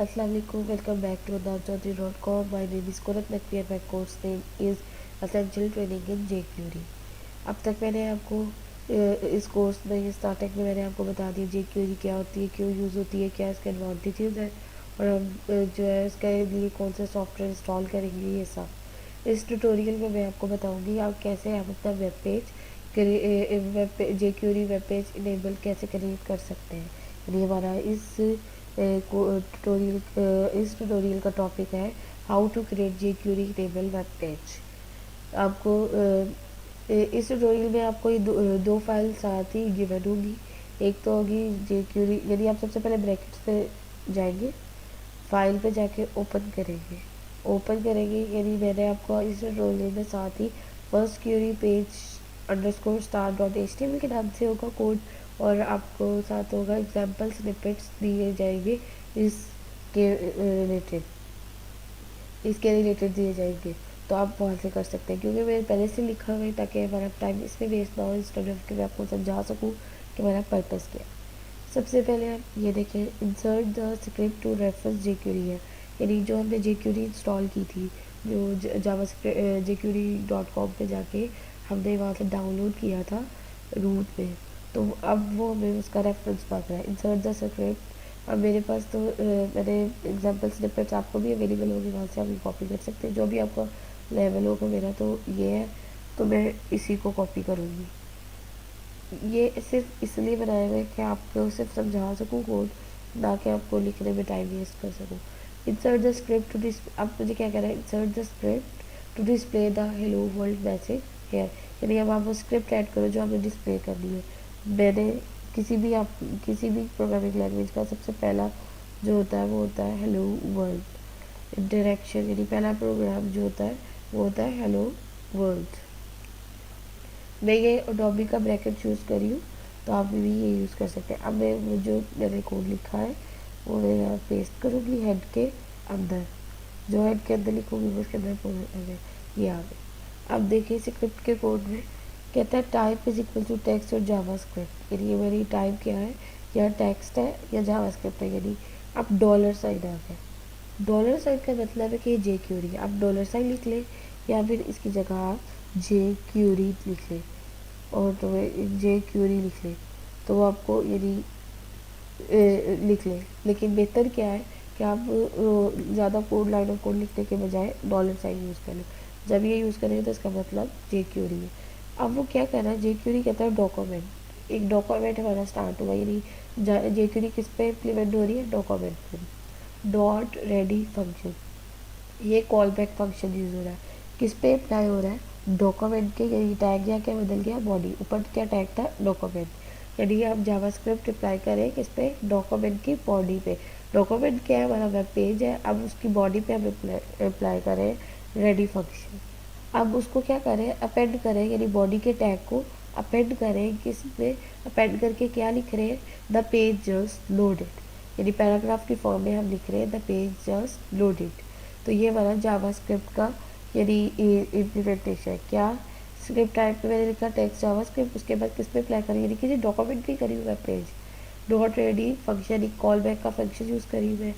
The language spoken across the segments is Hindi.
Assalamualaikum, welcome back to AdnanChaudhary.com. My name is Kurat Naqvi and my course name is Essential Training in jQuery. अब तक मैंने आपको इस कोर्स में स्टार्टिंग में मैंने आपको बता दिया jQuery क्या होती है, क्यों यूज़ होती है, क्या इसके एडवांटेजेस है और हम जो है इसके लिए कौन सा सॉफ्टवेयर इंस्टॉल करेंगे, ये सब इस ट्यूटोरियल में मैं आपको बताऊंगी आप कैसे आप अपना web page jQuery web page enable कैसे क्रिएट कर सकते हैं। यानी हमारा इस ट्यूटोरियल का टॉपिक है how to create jQuery enable web page. आपको इस ट्यूटोरियल में आपको ये दो फाइल साथ ही गिवन होगी। एक तो होगी jQuery, यदि आप सबसे पहले ब्रैकेट्स पे जाएंगे, फाइल पे जाके ओपन करेंगे यानी मैंने आपको इस ट्यूटोरियल में साथ ही first query page underscore start.html के नाम से होगा कोड और आपको साथ होगा एग्जाम्पल स्निपेट्स दिए जाएंगे इसके रिलेटेड दिए जाएंगे, तो आप वहाँ से कर सकते हैं क्योंकि मैंने पहले से लिखा हुआ है ताकि हमारा टाइम इसमें वेस्ट ना हो, इंस्टेड ऑफ कि मैं आपको समझा सकूँ कि मेरा पर्पज़ क्या है। सबसे पहले आप ये देखें, insert the script to reference jQuery है, यानी जो हमने jQuery इंस्टॉल की थी, जो जावा jQuery.com पे जाके हमने वहाँ से डाउनलोड किया था रूट में, तो अब वो हमें उसका रेफरेंस मांग रहा है। इंसर्ट द स्क्रिप्ट, अब मेरे पास तो मैंने एग्जाम्पल स्निपेट्स आपको भी अवेलेबल होगी, वहाँ से आप कॉपी कर सकते हैं जो भी आपका लेवल होगा। मेरा तो ये है तो मैं इसी को कॉपी करूँगी। ये सिर्फ इसलिए बनाया हुआ है कि आपको सिर्फ समझा सकूँ कोड, ना कि आपको लिखने में टाइम वेस्ट कर सकूँ। इंसर्ट द स्क्रिप्ट टू अब मुझे क्या कहना है, insert the script to display the hello world message here, यानी अब आप वो स्क्रिप्ट ऐड करो जो हमें डिस्प्ले करनी है। मैंने किसी भी प्रोग्रामिंग लैंग्वेज का सबसे पहला जो होता है वो होता है हेलो वर्ल्ड। इंटरेक्शन यानी पहला प्रोग्राम जो होता है वो होता है हेलो वर्ल्ड। मैं ये अडोबी का ब्रैकेट चूज़ करी हूँ, तो आप भी ये यूज़ कर सकते हैं। अब मैं जो मैंने कोड लिखा है वो मैं यहाँ पेस्ट करूँगी हेड के अंदर, जो हेड के अंदर लिखूँगी वो उसके अंदर ये आ गया। अब देखिए स्क्रिप्ट के कोड में कहता है type is equal to text और जावा स्क्रिप्ट, यानी ये मेरी टाइप क्या है, या टेक्स्ट है या जावा स्क्रिप्ट है। यानी अब डॉलर साइन आ गया, डॉलर साइन का मतलब है कि ये jQuery है। आप डॉलर साइन लिख लें या फिर इसकी जगह आप jQuery लिख लें और तो jQuery लिख लें, तो वो आपको यदि लिख लें। लेकिन बेहतर क्या है कि आप ज़्यादा कोड लाइन ऑफ कोड लिखने के बजाय डॉलर साइन यूज़ करें। जब ये यूज़ करेंगे तो इसका मतलब jQuery है। अब वो क्या कर रहा है, jQuery कहता है डॉक्यूमेंट, एक डॉक्यूमेंट हमारा स्टार्ट हुआ, यानी jQuery किस पे इम्प्लीमेंट हो रही है, डॉक्यूमेंट पे। डॉट रेडी फंक्शन, ये कॉल बैक फंक्शन यूज़ हो रहा है, किस पे अप्लाई हो रहा है, डॉक्यूमेंट के, यानी टैग या क्या बदल गया, बॉडी, ऊपर क्या टैग था, डॉक्यूमेंट, यानी आप जावास्क्रिप्ट अप्लाई करें किस पे, डॉक्यूमेंट की बॉडी पे। डॉक्यूमेंट क्या है, हमारा वेब पेज है, अब उसकी बॉडी पे हम अप्लाई करें रेडी फंक्शन। अब उसको क्या करें, अपेंड करें, यानी बॉडी के टैग को अपेंड करें किस पे, अपेंड करके क्या लिख रहे हैं, द पेज जस्ट लोडेड, यानी पैराग्राफ की फॉर्म में हम लिख रहे हैं द पेज जस्ट लोडेड। तो ये हमारा जावास्क्रिप्ट का यानी इम्प्लीमेंटेशन है। क्या स्क्रिप्ट टाइप में मैंने लिखा टेक्स्ट जावास्क्रिप्ट, उसके बाद किस पे अप्लाई करें, यानी किसी डॉक्यूमेंट की करी हुआ page, dot ready function, call back का फंक्शन यूज़ करी हुई है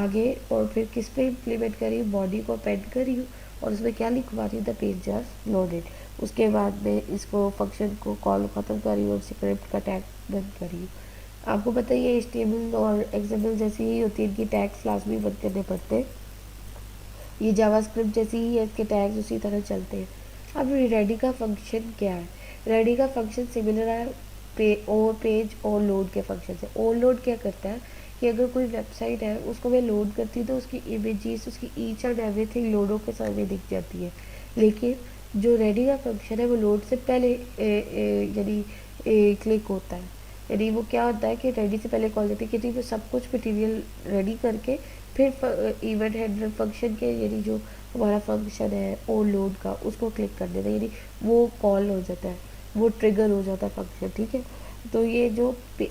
आगे, और फिर किस पे इम्प्लीमेंट करी, बॉडी को अपेंड करी हूँ और उसमें क्या लिखवा रही हूँ, द पेज जस्ट लोडेड। उसके बाद में इसको फंक्शन को कॉल ख़त्म करी और स्क्रिप्ट का टैग बंद करी हूँ। आपको पता ही है HTML और XML जैसी ही होती है, इनकी टैग्स लाजमी बंद करने पड़ते हैं। ये जावास्क्रिप्ट जैसी ही है, इसके टैग्स उसी तरह चलते हैं। अब रेडी का फंक्शन क्या है, रेडी का फंक्शन सिमिलर है पेज और लोड के फंक्शन से। ओवरलोड क्या करता है कि अगर कोई वेबसाइट है उसको मैं लोड करती हूँ तो उसकी इमेजेस, उसकी ईच एंड एवरीथिंग लोडों के सामने दिख जाती है। लेकिन जो रेडी का फंक्शन है वो लोड से पहले यानी क्लिक होता है, यानी वो क्या होता है कि रेडी से पहले कॉल देती है, क्योंकि वो सब कुछ मटीरियल रेडी करके फिर इवेंट हैंडलर फंक्शन के, यानी जो हमारा फंक्शन है ओ लोड का, उसको क्लिक कर देता है, यानी वो कॉल हो जाता है, वो ट्रिगर हो जाता है फंक्शन। ठीक है, तो ये जो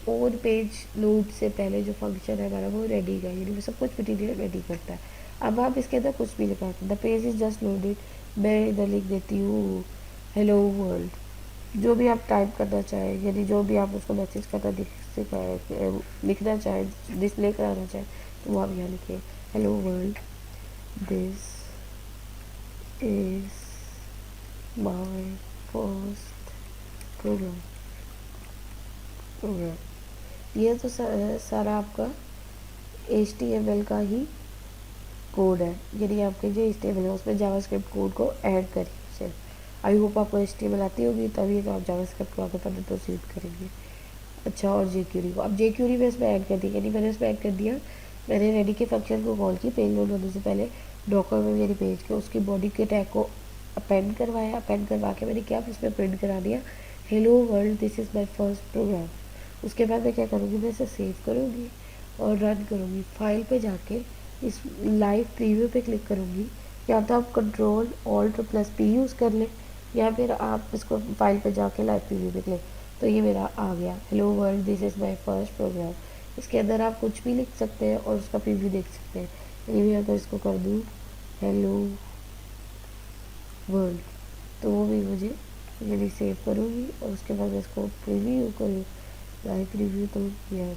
ऑन पेज लोड से पहले जो फंक्शन है हमारा वो रेडी का, यानी वो सब कुछ मटीरियल रेडी करता है। अब आप इसके अंदर कुछ भी लिखा the page is just loaded, मैं इधर लिख देती हूँ हेलो वर्ल्ड, जो भी आप टाइप करना चाहें, यानी जो भी आप उसको मैसेज करना लिखना चाहें, डिस्प्ले कराना चाहें, तो वो आप यहाँ लिखिए, hello world, this is my first program. ये तो सारा आपका HTML का ही कोड है, यानी आपके जो HTML है उसमें जावास्क्रिप्ट कोड को ऐड करिए सिर्फ। आई होप आपको HTML आती होगी, तभी तो आप जावास्क्रिप्ट को आगे पढ़ने प्रोसीड करेंगे। अच्छा, और jQuery को, अब jQuery में इसमें ऐड कर दी, यानी मैंने इसमें ऐड कर दिया, मैंने रेडी के फंक्शन को कॉल की पेज लोड होने से पहले डॉकर में मेरी पेज के उसकी बॉडी के टैग को अपेंड करवाया, अपेंड करवा के मैंने क्या इसमें प्रिंट करा दिया, hello world this is my first program. उसके बाद मैं क्या करूँगी, मैं इसे सेव करूँगी और रन करूँगी। फाइल पे जाके इस लाइव प्रीव्यू पे क्लिक करूँगी, या तो आप Ctrl+Alt+P यूज़ कर लें, या फिर आप इसको फाइल पे जाके लाइव प्रीव्यू पे क्लिक, तो ये मेरा आ गया, hello world this is my first program. इसके अंदर आप कुछ भी लिख सकते हैं और उसका प्रीव्यू देख सकते हैं। यानी मैं अगर इसको कर दूँ हेलो वर्ल्ड, तो वो भी मुझे, यानी सेव करूँगी और उसके बाद मैं इसको प्रीव्यू करूँ, लाइव प्रीव्यू, तो यह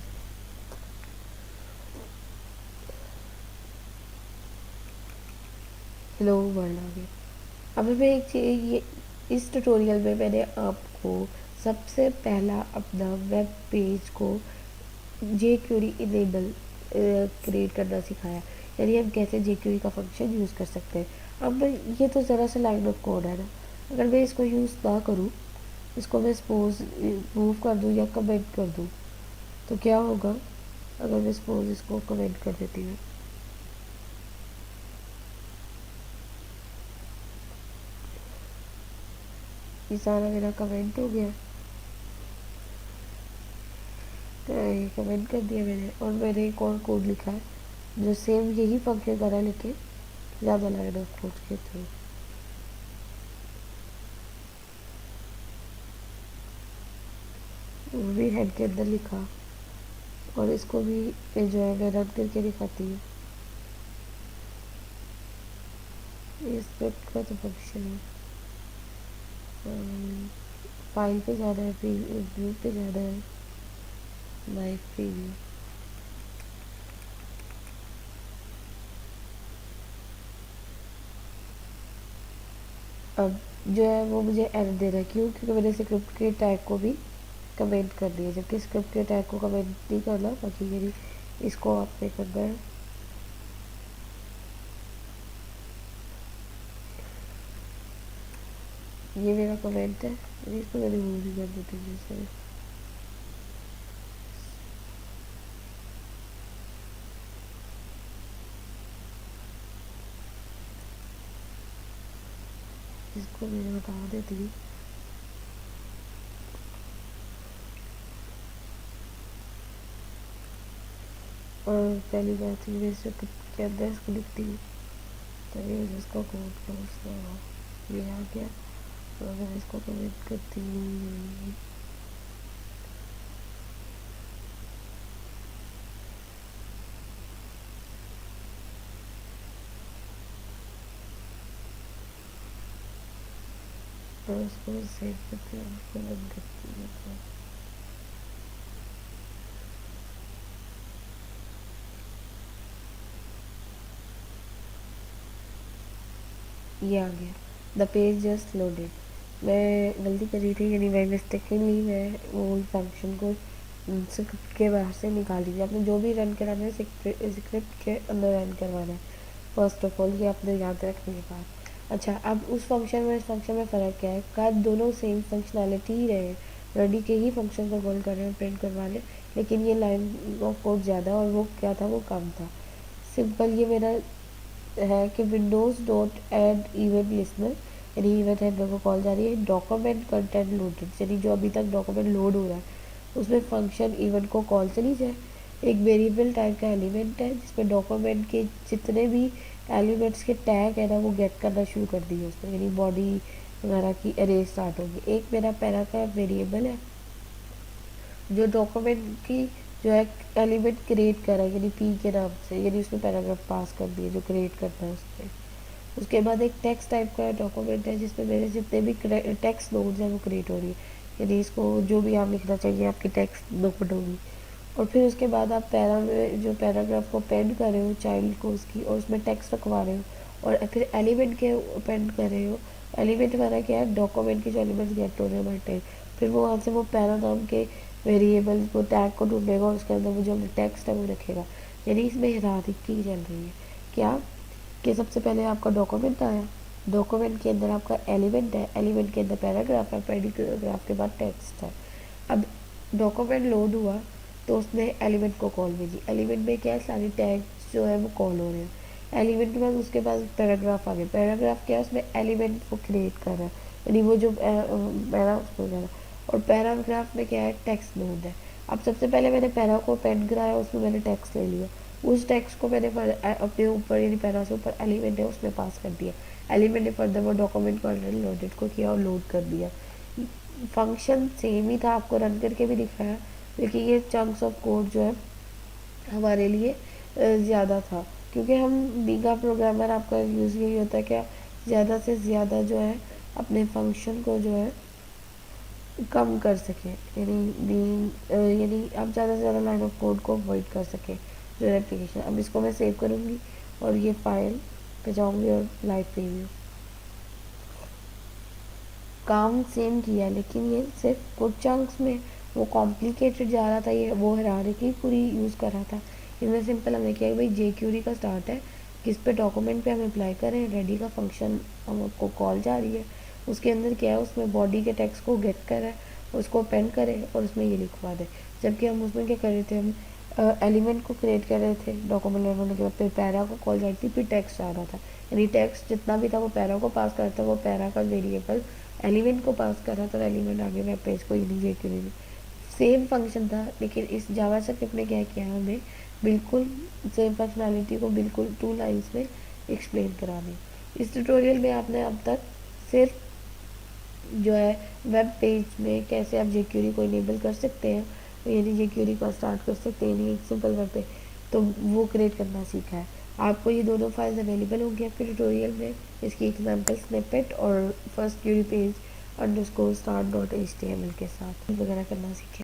हेलो वर्ल्ड आ गया। अभी मैं एक चीज़, ये इस ट्यूटोरियल में मैंने आपको सबसे पहला अपना वेब पेज को jQuery इनेबल क्रिएट करना सिखाया, यानी हम कैसे jQuery का फंक्शन यूज़ कर सकते हैं। अब ये तो ज़रा सा लाइन ऑफ कोड है ना, अगर मैं इसको यूज़ ना करूँ, इसको मैं सपोज मूव कर दूँ या कमेंट कर दूँ, तो क्या होगा अगर मैं सपोज इसको कमेंट कर देती हूँ। ये सारा मेरा कमेंट हो गया, तो ये कमेंट कर दिया मैंने, और मैंने एक और कोड लिखा है जो सेम यही फंक्शन कर रहा है, लेकिन ज़्यादा लाइन ऑफ कोड के थ्रू। वो भी हेड के अंदर लिखा, और इसको भी जो है मैं रन करके दिखाती हूँ। ये स्क्रिप्ट का तो फंक्शन है, फाइल पे जाना है, प्रीव्यू पे जाना है, लाइव प्रीव्यू। अब जो है वो मुझे एरर दे रहा है, क्यों? क्योंकि मैंने स्क्रिप्ट के टैग को भी कमेंट कर दिया, जबकि स्क्रिप्ट के टैग को कमेंट नहीं करना, बाकी मेरी इसको आपने करना है। ये मेरा कमेंट है, इसको मैं रिमूव भी कर देती हूँ जैसे। इसको मैं बता देती हूँ। और पहली बात ये मैं स्क्रिप्ट के अंदर इसको लिखती हूँ, तभी इसका कोड का उसका ये आ गया। तो अगर इसको कमेंट करती हूँ, और उसको सेव करके उसको रन करती हूँ, तो ये आ गया, द पेज जस्ट लोडेड। मैं गलती कर रही थी, यानी बाई मिस्टेकली मैं वो फंक्शन को स्क्रिप्ट के बाहर से निकाल दी थी। आपने जो भी रन कराना है स्क्रिप्ट के अंदर रन करवाना है, फर्स्ट ऑफ ऑल ये आपने याद रखने की बात। अच्छा, अब उस फंक्शन में इस फंक्शन में फ़र्क क्या है? का दोनों सेम फंक्शनैलिटी ही रहे, रेडी के ही फंक्शन को कॉल कर रहे हैं, प्रिंट करवा लें, लेकिन ये लाइन ऑफ कोड ज़्यादा, और वो क्या था, वो कम था। सिंपल ये मेरा है कि windows dot add event listener, यानी इवेंट हैंडलर को कॉल जा रही है डॉक्यूमेंट कंटेंट लोडेड, यानी जो अभी तक डॉक्यूमेंट लोड हो रहा है उसमें फंक्शन इवेंट को कॉल चली जाए। एक वेरिएबल टाइप का एलिमेंट है जिसमें डॉक्यूमेंट के जितने भी एलिमेंट्स के टैग है ना वो गेट करना शुरू कर दिए उसमें, यानी बॉडी वगैरह की अरेज स्टार्ट होगी। एक मेरा पैरा का वेरिएबल है जो डॉक्यूमेंट की जो है एलिमेंट क्रिएट करा है, यानी पी के नाम से, यानी उसमें पैराग्राफ पास कर दिए जो क्रिएट करना है उसमें। उसके बाद एक टेक्स्ट टाइप का डॉक्यूमेंट है जिसमें मेरे जितने भी टेक्स्ट नोड्स हैं वो क्रिएट हो रही है, यानी इसको जो भी आप लिखना चाहिए आपकी टेक्स्ट नोड होगी। और फिर उसके बाद आप पैरा में जो पैराग्राफ को पेंड कर रहे हो चाइल्ड को उसकी, और उसमें टेक्स्ट रखवा रहे हो, और फिर एलिमेंट के पेंड कर रहे हो। एलिमेंट हमारा क्या है, डॉक्यूमेंट के जो एलिमेंट्स गेट हो रहे हैं हमारे टैग, फिर वो वहाँ से वो पैरा नाम के वेरिएबल को टैग को ढूंढेगा और उसके अंदर वो जो टेक्स्ट है वो रखेगा। यानी इसमें हिरारिकी चल रही है क्या, कि सबसे पहले आपका डॉक्यूमेंट आया, डॉक्यूमेंट के अंदर आपका एलिमेंट है, एलिमेंट के अंदर पैराग्राफ है, पैराग्राफ के बाद टेक्स्ट है। अब डॉक्यूमेंट लोड हुआ तो उसने एलिमेंट को कॉल भेजी, एलिमेंट में क्या है, सारे टैग्स जो है वो कॉल हो रहे हैं। एलिमेंट के बाद उसके बाद पैराग्राफ आ गया, पैराग्राफ क्या है, उसमें एलिमेंट वो क्रिएट कर रहा है, यानी वो जो पैरा उसको कर रहा है। और पैराग्राफ में क्या है, टेक्स्ट नोड है। अब सबसे पहले मैंने पैरा को पेंड कराया, उसमें मैंने टेक्स्ट ले लिया, उस टेक्स्ट को मैंने अपने ऊपर यानी पैरा से ऊपर एलिमेंट है उसमें पास कर दिया, एलिमेंट ने फर्दर वो डॉक्यूमेंट को ऑलरेडी लोडेड को किया और लोड कर दिया। फंक्शन सेम ही था, आपको रन करके भी दिखाया, लेकिन ये चंक्स ऑफ कोड जो है हमारे लिए ज़्यादा था, क्योंकि हम बीइंग अ प्रोग्रामर आपका यूज़ यही होता है क्या, ज़्यादा से ज़्यादा जो है अपने फंक्शन को जो है कम कर सकें, यानी आप ज़्यादा से ज़्यादा लाइन ऑफ कोड को अवॉइड कर सकें जो एप्लीकेशन। अब इसको मैं सेव करूँगी और ये फाइल पे जाऊँगी और लाइव प्रीव्यू, काम सेम किया, लेकिन ये सिर्फ कुछ चंक्स में वो कॉम्प्लिकेटेड जा रहा था, ये वो हिरारिकी पूरी यूज़ कर रहा था। इसमें सिंपल हमने किया कि भाई जेक्यूरी का स्टार्ट है, किस पे डॉक्यूमेंट पे हम अप्लाई करें, रेडी का फंक्शन हमको कॉल जा रही है, उसके अंदर क्या है, उसमें बॉडी के टेक्स्ट को गेट करें, उसको पेंड करें और उसमें ये लिखवा दें। जबकि हम उसमें क्या कर रहे थे, हम एलिमेंट को क्रिएट कर रहे थे, डॉक्यूमेंट होने के बाद फिर पैरा को कॉल जाती थी, फिर टेक्स्ट आ रहा था, यानी टेक्स्ट जितना भी था वो पैरा को पास करता, वो पैरा का वेरिएबल एलिमेंट को पास कर रहा था, एलिमेंट आगे वेब पेज को यूनिक क्वेरी में सेम फंक्शन था। लेकिन इस जावास्क्रिप्ट ने क्या किया, हमें बिल्कुल सेम फंक्शनैलिटी को बिल्कुल 2 लाइन्स में एक्सप्लेन करा दी। इस ट्यूटोरियल में आपने अब तक सिर्फ जो है वेब पेज में कैसे आप जेक्यूरी को इनेबल कर सकते हैं, यानी जेक्यूरी को स्टार्ट कर सकते हैं, यानी एक सिंपल वेब पेज, तो वो क्रिएट करना सीखा है। आपको ये दोनों फाइल्स अवेलेबल होंगी आपके ट्यूटोरियल में, इसकी एग्जांपल स्निपेट और फर्स्ट क्यूरी पेज _start.html के साथ वगैरह करना सीखें।